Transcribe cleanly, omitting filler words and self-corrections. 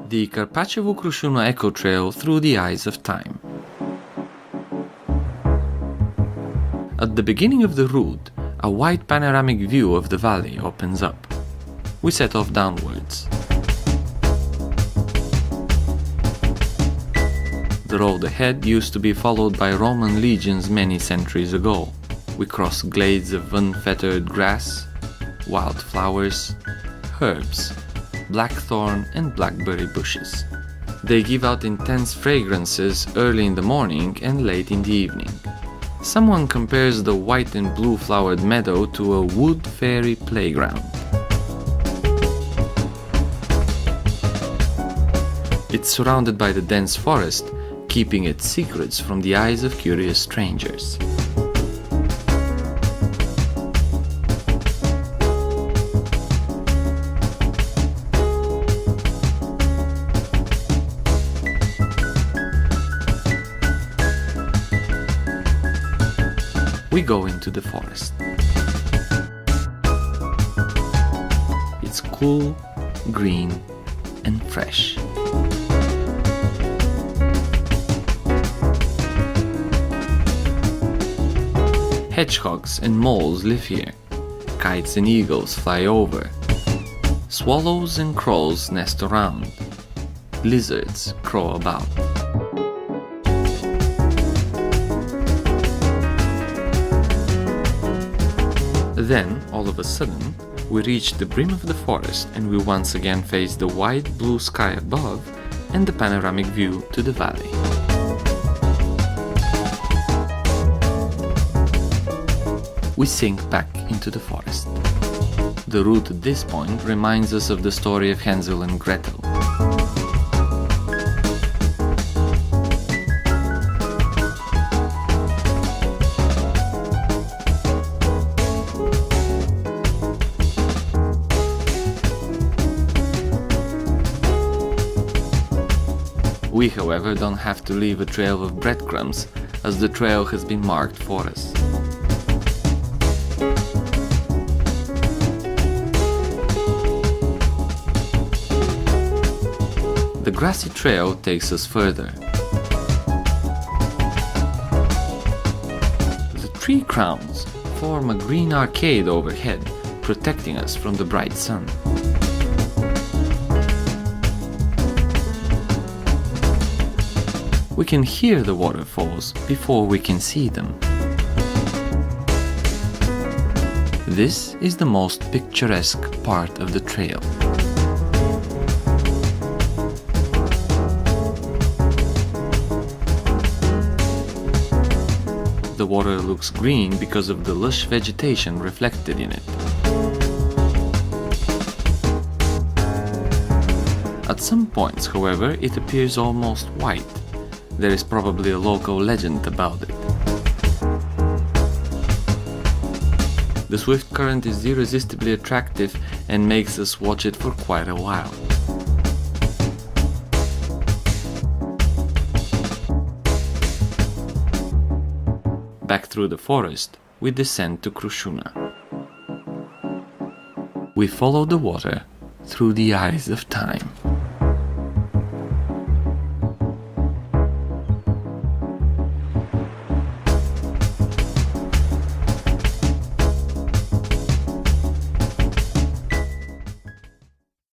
The Karpachevo-Krushuna Eco Trail through the eyes of time. At the beginning of the route, a wide panoramic view of the valley opens up. We set off downwards. The road ahead used to be followed by Roman legions many centuries ago. We cross glades of unfettered grass, wildflowers, herbs, blackthorn and blackberry bushes. They give out intense fragrances early in the morning and late in the evening. Someone compares the white and blue flowered meadow to a wood fairy playground. It's surrounded by the dense forest, keeping its secrets from the eyes of curious strangers. We go into the forest. It's cool, green, and fresh. Hedgehogs and moles live here. Kites and eagles fly over. Swallows and crows nest around. Lizards crawl about. Then, all of a sudden, we reach the brim of the forest and we once again face the wide blue sky above and the panoramic view to the valley. We sink back into the forest. The route at this point reminds us of the story of Hansel and Gretel. We, however, don't have to leave a trail of breadcrumbs, as the trail has been marked for us. The grassy trail takes us further. The tree crowns form a green arcade overhead, protecting us from the bright sun. We can hear the waterfalls before we can see them. This is the most picturesque part of the trail. The water looks green because of the lush vegetation reflected in it. At some points, however, it appears almost white. There is probably a local legend about it. The swift current is irresistibly attractive and makes us watch it for quite a while. Back through the forest, we descend to Krushuna. We follow the water through the eyes of time.